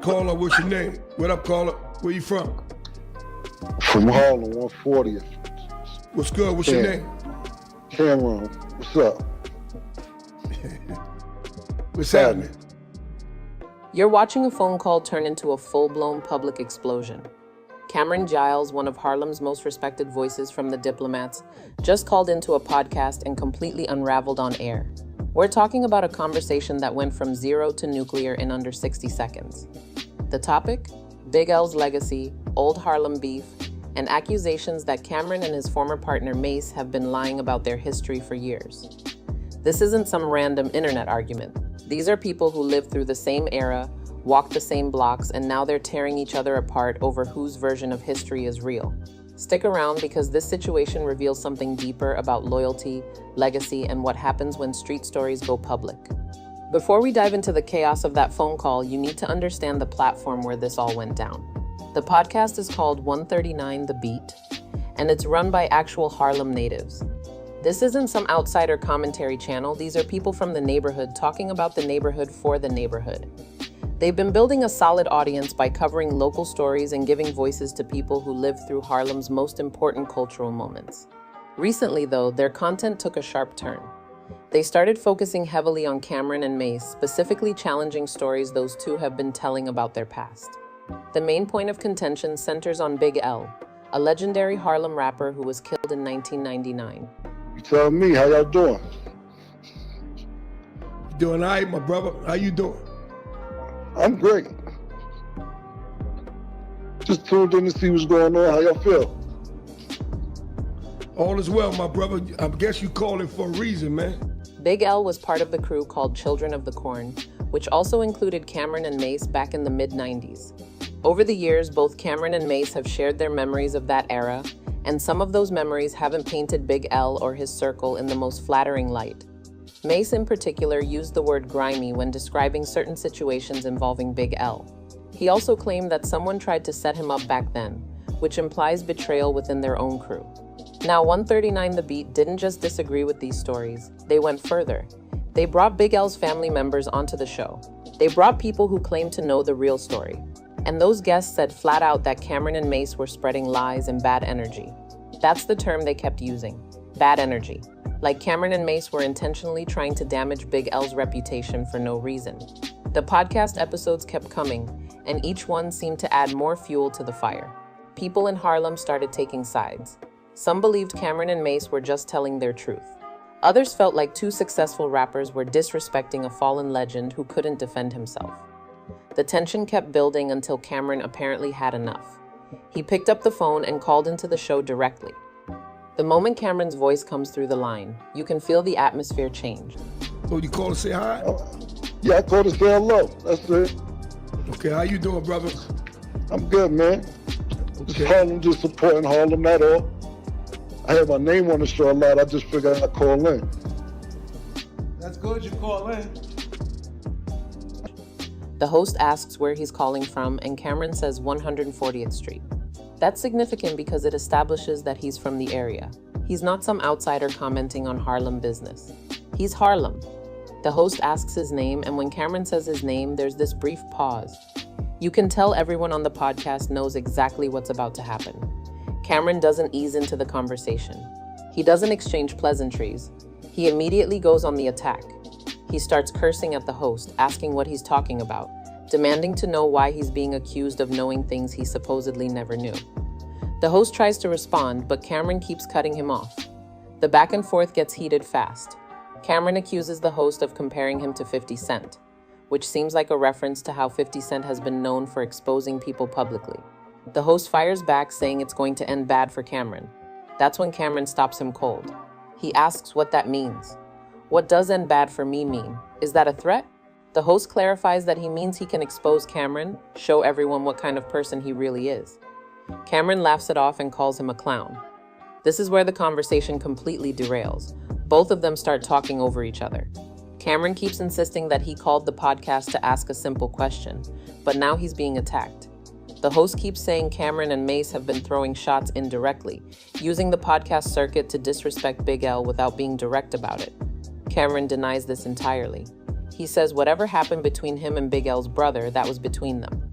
Caller, what's your name? What up, caller? Where you from? From Harlem, 140th. What's good? What's your name? Camron. What's up? What's happening? You're watching a phone call turn into a full-blown public explosion. Cameron Giles, one of Harlem's most respected voices from the Diplomats, just called into a podcast and completely unraveled on air. We're talking about a conversation that went from zero to nuclear in under 60 seconds. The topic? Big L's legacy, old Harlem beef, and accusations that Camron and his former partner Mase have been lying about their history for years. This isn't some random internet argument. These are people who lived through the same era, walked the same blocks, and now they're tearing each other apart over whose version of history is real. Stick around because this situation reveals something deeper about loyalty, legacy, and what happens when street stories go public. Before we dive into the chaos of that phone call, you need to understand the platform where this all went down. The podcast is called 139 The Beat, and it's run by actual Harlem natives. This isn't some outsider commentary channel. These are people from the neighborhood talking about the neighborhood for the neighborhood. They've been building a solid audience by covering local stories and giving voices to people who live through Harlem's most important cultural moments. Recently, though, their content took a sharp turn. They started focusing heavily on Camron and Mase, specifically challenging stories those two have been telling about their past. The main point of contention centers on Big L, a legendary Harlem rapper who was killed in 1999. You tell me, how y'all doing? Doing all right, my brother? How you doing? I'm great. Just tuned in to see what's going on. How y'all feel? All is well, my brother. I guess you calling for a reason, man. Big L was part of the crew called Children of the Corn, which also included Camron and Mase back in the mid-90s. Over the years, both Camron and Mase have shared their memories of that era, and some of those memories haven't painted Big L or his circle in the most flattering light. Mase in particular used the word grimy when describing certain situations involving Big L. He also claimed that someone tried to set him up back then, which implies betrayal within their own crew. Now, 139 The Beat didn't just disagree with these stories, they went further. They brought Big L's family members onto the show. They brought people who claimed to know the real story. And those guests said flat out that Camron and Mase were spreading lies and bad energy. That's the term they kept using, bad energy. Like Camron and Mase were intentionally trying to damage Big L's reputation for no reason. The podcast episodes kept coming, and each one seemed to add more fuel to the fire. People in Harlem started taking sides. Some believed Camron and Mase were just telling their truth. Others felt like two successful rappers were disrespecting a fallen legend who couldn't defend himself. The tension kept building until Camron apparently had enough. He picked up the phone and called into the show directly. The moment Camron's voice comes through the line, you can feel the atmosphere change. Oh, you call to say hi? Yeah, I called to say hello. That's it. Okay, how you doing, brother? I'm good, man. Okay. Just Harlem, just supporting Harlem, that all. I have my name on the show a lot. I just figured I'd call in. That's good you call in. The host asks where he's calling from, and Camron says 140th Street. That's significant because it establishes that he's from the area. He's not some outsider commenting on Harlem business. He's Harlem. The host asks his name, and when Camron says his name, there's this brief pause. You can tell everyone on the podcast knows exactly what's about to happen. Camron doesn't ease into the conversation. He doesn't exchange pleasantries. He immediately goes on the attack. He starts cursing at the host, asking what he's talking about, demanding to know why he's being accused of knowing things he supposedly never knew. The host tries to respond, but Camron keeps cutting him off. The back and forth gets heated fast. Camron accuses the host of comparing him to 50 Cent, which seems like a reference to how 50 Cent has been known for exposing people publicly. The host fires back, saying it's going to end bad for Camron. That's when Camron stops him cold. He asks what that means. What does end bad for me mean? Is that a threat? The host clarifies that he means he can expose Camron, show everyone what kind of person he really is. Camron laughs it off and calls him a clown. This is where the conversation completely derails. Both of them start talking over each other. Camron keeps insisting that he called the podcast to ask a simple question, but now he's being attacked. The host keeps saying Camron and Mase have been throwing shots indirectly, using the podcast circuit to disrespect Big L without being direct about it. Camron denies this entirely. He says whatever happened between him and Big L's brother, that was between them.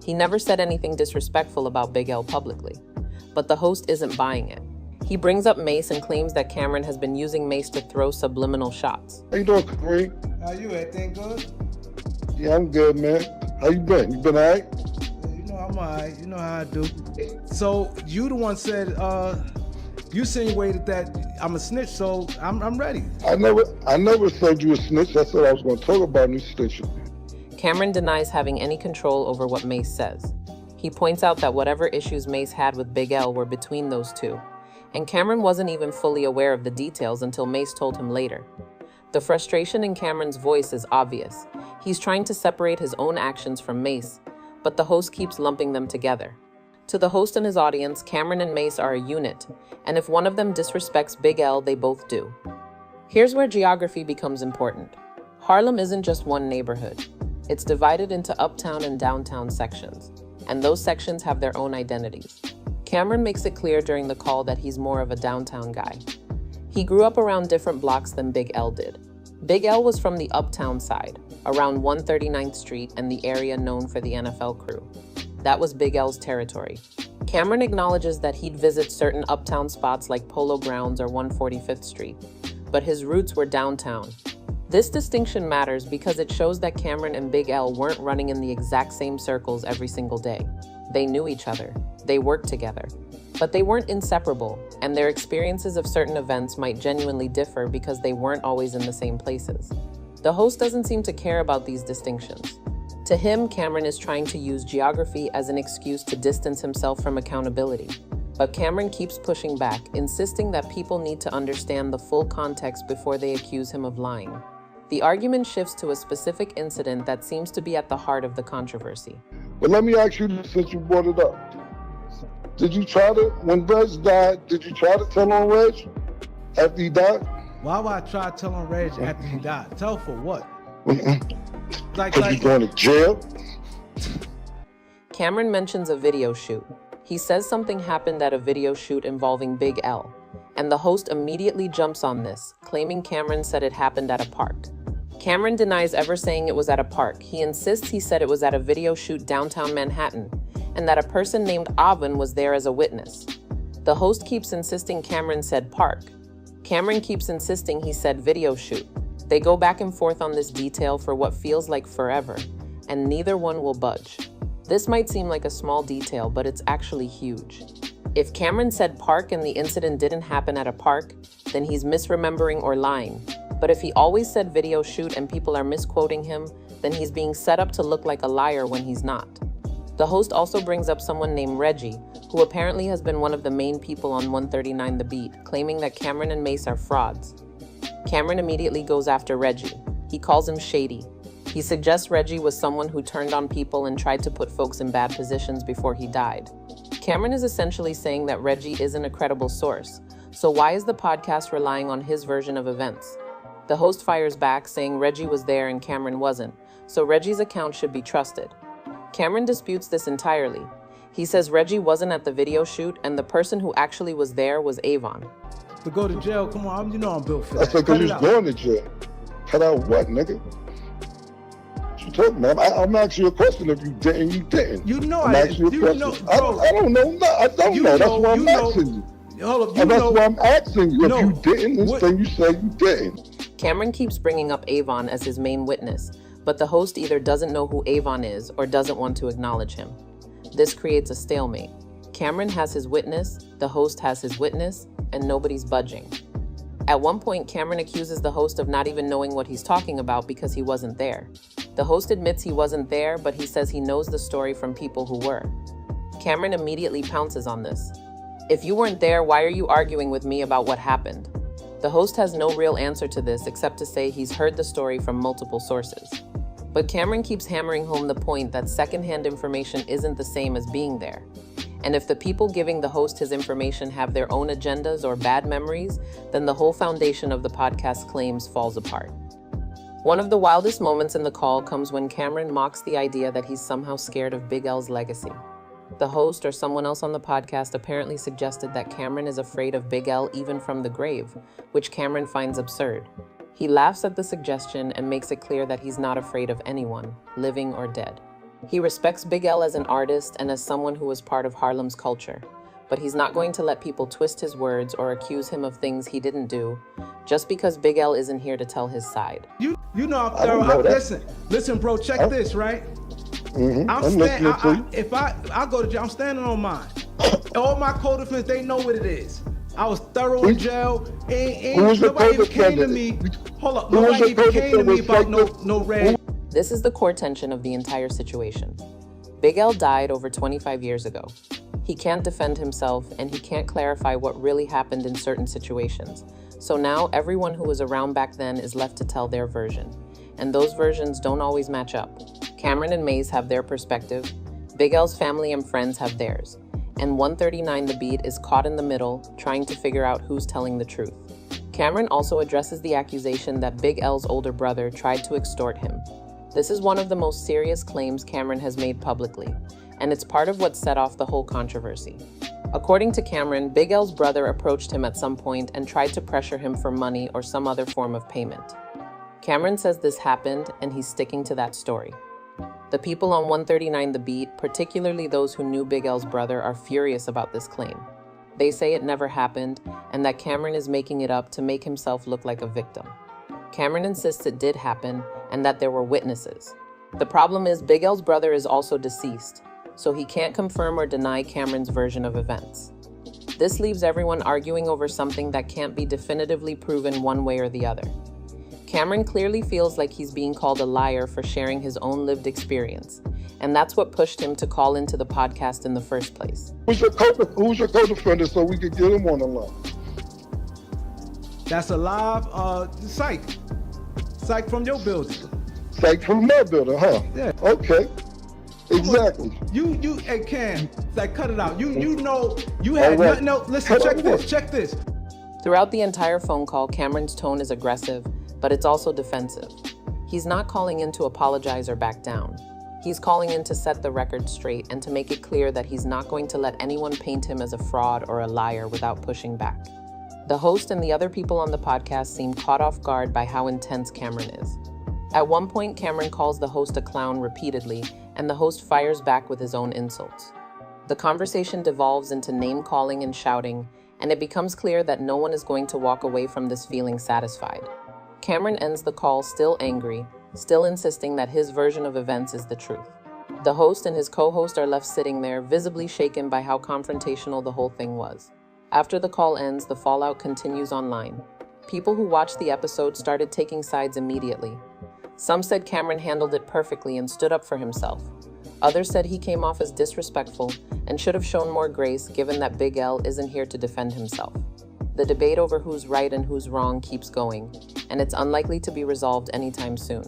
He never said anything disrespectful about Big L publicly, but the host isn't buying it. He brings up Mase and claims that Camron has been using Mase to throw subliminal shots. How you doing, Kareem? How you? Everything good? Yeah, I'm good, man. How you been? You been all right? You know I'm alright. You know how I do. So you the one said you insinuated that I'm a snitch, so I'm ready. I never said you a snitch. I said I was going to talk about you snitching. Camron denies having any control over what Mase says. He points out that whatever issues Mase had with Big L were between those two, and Camron wasn't even fully aware of the details until Mase told him later. The frustration in Camron's voice is obvious. He's trying to separate his own actions from Mase, but the host keeps lumping them together. To the host and his audience, Camron and Mase are a unit, and if one of them disrespects Big L, they both do. Here's where geography becomes important. Harlem isn't just one neighborhood. It's divided into uptown and downtown sections, and those sections have their own identities. Camron makes it clear during the call that he's more of a downtown guy. He grew up around different blocks than Big L did. Big L was from the uptown side, around 139th Street and the area known for the NFL crew. That was Big L's territory. Camron acknowledges that he'd visit certain uptown spots like Polo Grounds or 145th Street, but his roots were downtown. This distinction matters because it shows that Camron and Big L weren't running in the exact same circles every single day. They knew each other, they worked together, but they weren't inseparable, and their experiences of certain events might genuinely differ because they weren't always in the same places. The host doesn't seem to care about these distinctions. To him, Camron is trying to use geography as an excuse to distance himself from accountability. But Camron keeps pushing back, insisting that people need to understand the full context before they accuse him of lying. The argument shifts to a specific incident that seems to be at the heart of the controversy. But let me ask you this, since you brought it up. Did you try to, when Reg died, did you try to tell on Reg after he died? Why would I try to tell on Reg after he died? Tell for what? Because you're going to jail? Camron mentions a video shoot. He says something happened at a video shoot involving Big L, and the host immediately jumps on this, claiming Camron said it happened at a park. Camron denies ever saying it was at a park. He insists he said it was at a video shoot downtown Manhattan, and that a person named Avon was there as a witness. The host keeps insisting Camron said park. Camron keeps insisting he said video shoot. They go back and forth on this detail for what feels like forever, and neither one will budge. This might seem like a small detail, but it's actually huge. If Camron said park and the incident didn't happen at a park, then he's misremembering or lying. But if he always said video shoot and people are misquoting him, then he's being set up to look like a liar when he's not. The host also brings up someone named Reggie, who apparently has been one of the main people on 139 The Beat, claiming that Camron and Mase are frauds. Camron immediately goes after Reggie. He calls him shady. He suggests Reggie was someone who turned on people and tried to put folks in bad positions before he died. Camron is essentially saying that Reggie isn't a credible source, so why is the podcast relying on his version of events? The host fires back, saying Reggie was there and Camron wasn't, so Reggie's account should be trusted. Camron disputes this entirely. He says Reggie wasn't at the video shoot and the person who actually was there was Avon. To go to jail, come on, you know I'm built for That's that. because he's going to jail. Cut out what, nigga? What you talking about? I'm asking you a question. If you didn't, you didn't. You know I'm I asking you a didn't. question. You know, I bro. don't know. No, I don't You know. That's know, why I'm you know. asking you. Hold up, you And that's know. why I'm asking you. No. If you didn't, What? then you say you didn't. Cameron keeps bringing up Avon as his main witness, but the host either doesn't know who Avon is or doesn't want to acknowledge him. This creates a stalemate. Cameron has his witness, the host has his witness, and nobody's budging. At one point, Cameron accuses the host of not even knowing what he's talking about because he wasn't there. The host admits he wasn't there, but he says he knows the story from people who were. Cameron immediately pounces on this. If you weren't there, why are you arguing with me about what happened? The host has no real answer to this except to say he's heard the story from multiple sources. But Cameron keeps hammering home the point that secondhand information isn't the same as being there. And if the people giving the host his information have their own agendas or bad memories, then the whole foundation of the podcast claims falls apart. One of the wildest moments in the call comes when Cameron mocks the idea that he's somehow scared of Big L's legacy. The host or someone else on the podcast apparently suggested that Cameron is afraid of Big L even from the grave, which Cameron finds absurd. He laughs at the suggestion and makes it clear that he's not afraid of anyone, living or dead. He respects Big L as an artist and as someone who was part of Harlem's culture, but he's not going to let people twist his words or accuse him of things he didn't do, just because Big L isn't here to tell his side. You know I'm thorough. Listen, bro, check this, right? If I go to jail, I'm standing on mine. All my co-defendants, they know what it is. I was thorough in jail. Nobody even came to me. Hold up, nobody even came to me about no red. This is the core tension of the entire situation. Big L died over 25 years ago. He can't defend himself, and he can't clarify what really happened in certain situations. So now everyone who was around back then is left to tell their version. And those versions don't always match up. Camron and Mase have their perspective. Big L's family and friends have theirs. And 139 The Beat is caught in the middle, trying to figure out who's telling the truth. Camron also addresses the accusation that Big L's older brother tried to extort him. This is one of the most serious claims Camron has made publicly, and it's part of what set off the whole controversy. According to Camron, Big L's brother approached him at some point and tried to pressure him for money or some other form of payment. Camron says this happened, and he's sticking to that story. The people on 139 The Beat, particularly those who knew Big L's brother, are furious about this claim. They say it never happened, and that Camron is making it up to make himself look like a victim. Camron insists it did happen, and that there were witnesses. The problem is Big L's brother is also deceased, so he can't confirm or deny Camron's version of events. This leaves everyone arguing over something that can't be definitively proven one way or the other. Camron clearly feels like he's being called a liar for sharing his own lived experience, and that's what pushed him to call into the podcast in the first place. Who's your co-defendant so we could get him on the line? That's a live psych from your building. Psych from my building, huh? Yeah. Okay. Exactly. Hey Cam, like cut it out. You know you had nothing else. Listen, check this. Throughout the entire phone call, Camron's tone is aggressive, but it's also defensive. He's not calling in to apologize or back down. He's calling in to set the record straight and to make it clear that he's not going to let anyone paint him as a fraud or a liar without pushing back. The host and the other people on the podcast seem caught off guard by how intense Camron is. At one point, Camron calls the host a clown repeatedly, and the host fires back with his own insults. The conversation devolves into name-calling and shouting, and it becomes clear that no one is going to walk away from this feeling satisfied. Camron ends the call still angry, still insisting that his version of events is the truth. The host and his co-host are left sitting there, visibly shaken by how confrontational the whole thing was. After the call ends, the fallout continues online. People who watched the episode started taking sides immediately. Some said Camron handled it perfectly and stood up for himself. Others said he came off as disrespectful and should have shown more grace given that Big L isn't here to defend himself. The debate over who's right and who's wrong keeps going, and it's unlikely to be resolved anytime soon.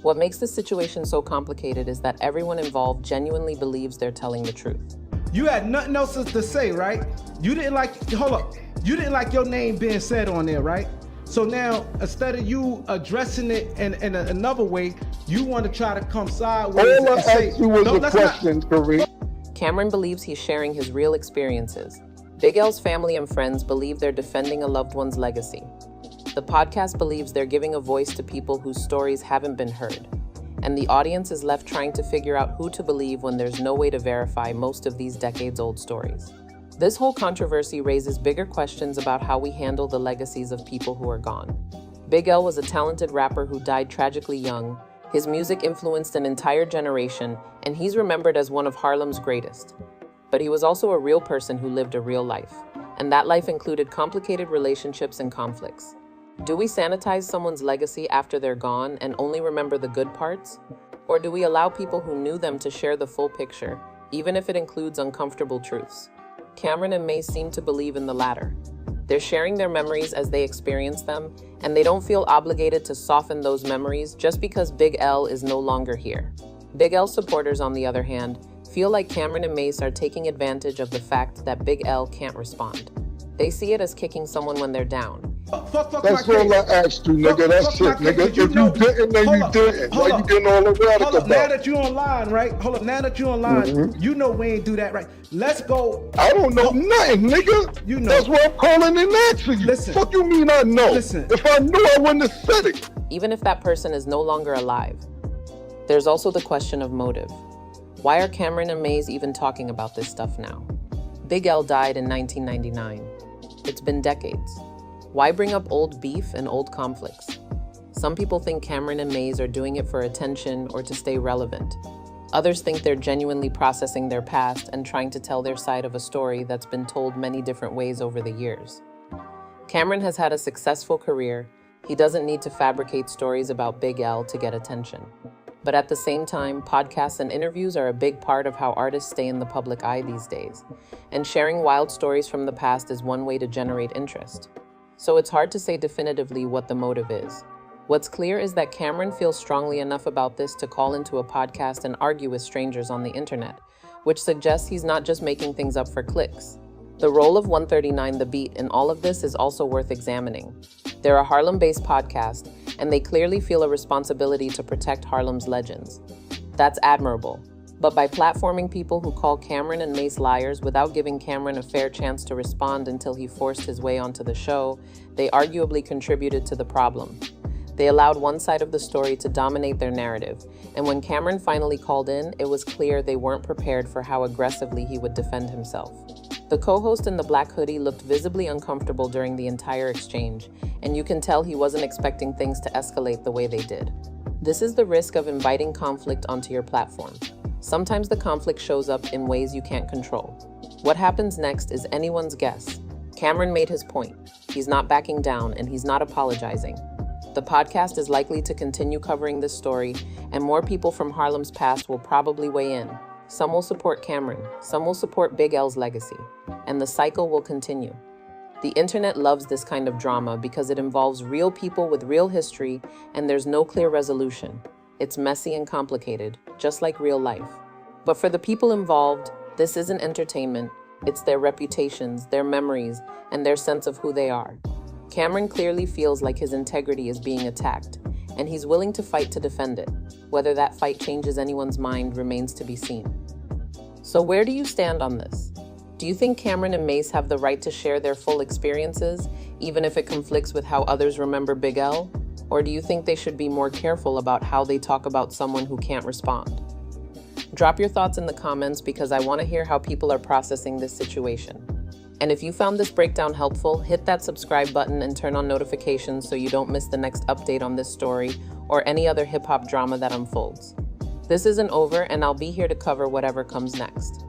What makes this situation so complicated is that everyone involved genuinely believes they're telling the truth. You had nothing else to say, right? You didn't like your name being said on there, right? So now, instead of you addressing it in another way, you want to try to come sideways All I asked you was a question, Kareem. Camron believes he's sharing his real experiences. Big L's family and friends believe they're defending a loved one's legacy. The podcast believes they're giving a voice to people whose stories haven't been heard. And the audience is left trying to figure out who to believe when there's no way to verify most of these decades-old stories. This whole controversy raises bigger questions about how we handle the legacies of people who are gone. Big L was a talented rapper who died tragically young. His music influenced an entire generation, and he's remembered as one of Harlem's greatest. But he was also a real person who lived a real life, and that life included complicated relationships and conflicts. Do we sanitize someone's legacy after they're gone and only remember the good parts? Or do we allow people who knew them to share the full picture, even if it includes uncomfortable truths? Camron and Mase seem to believe in the latter. They're sharing their memories as they experience them, and they don't feel obligated to soften those memories just because Big L is no longer here. Big L supporters, on the other hand, feel like Camron and Mase are taking advantage of the fact that Big L can't respond. They see it as kicking someone when they're down, Fuck That's my all case. I asked you, nigga. That's Fuck it, my nigga. case, If you didn't, then you didn't. Why you getting all erratic Hold up, now about? that you online, right? Hold up, now that you online, you know we ain't do that, right? Let's go. I don't know nothing, nigga. You know. That's why I'm calling and asking you. Listen. Fuck you mean I know? Listen. If I knew, I wouldn't have said it. Even if that person is no longer alive. There's also the question of motive. Why are Camron and Mase even talking about this stuff now? Big L died in 1999. It's been decades. Why bring up old beef and old conflicts? Some people think Camron and Mase are doing it for attention or to stay relevant. Others think they're genuinely processing their past and trying to tell their side of a story that's been told many different ways over the years. Camron has had a successful career. He doesn't need to fabricate stories about Big L to get attention. But at the same time, podcasts and interviews are a big part of how artists stay in the public eye these days. And sharing wild stories from the past is one way to generate interest. So it's hard to say definitively what the motive is. What's clear is that Camron feels strongly enough about this to call into a podcast and argue with strangers on the internet, which suggests he's not just making things up for clicks. The role of 139 The Beat in all of this is also worth examining. They're a Harlem-based podcast, and they clearly feel a responsibility to protect Harlem's legends. That's admirable. But by platforming people who call Camron and Mase liars without giving Camron a fair chance to respond until he forced his way onto the show, they arguably contributed to the problem. They allowed one side of the story to dominate their narrative, and when Camron finally called in, it was clear they weren't prepared for how aggressively he would defend himself. The co-host in the black hoodie looked visibly uncomfortable during the entire exchange, and you can tell he wasn't expecting things to escalate the way they did. This is the risk of inviting conflict onto your platform. Sometimes the conflict shows up in ways you can't control. What happens next is anyone's guess. Camron made his point. He's not backing down, and he's not apologizing. The podcast is likely to continue covering this story, and more people from Harlem's past will probably weigh in. Some will support Camron, some will support Big L's legacy, and the cycle will continue. The internet loves this kind of drama because it involves real people with real history, and there's no clear resolution. It's messy and complicated, just like real life. But for the people involved, this isn't entertainment. It's their reputations, their memories, and their sense of who they are. Camron clearly feels like his integrity is being attacked, and he's willing to fight to defend it. Whether that fight changes anyone's mind remains to be seen. So where do you stand on this? Do you think Camron and Mase have the right to share their full experiences, even if it conflicts with how others remember Big L? Or do you think they should be more careful about how they talk about someone who can't respond? Drop your thoughts in the comments because I want to hear how people are processing this situation. And if you found this breakdown helpful, hit that subscribe button and turn on notifications so you don't miss the next update on this story or any other hip-hop drama that unfolds. This isn't over, and I'll be here to cover whatever comes next.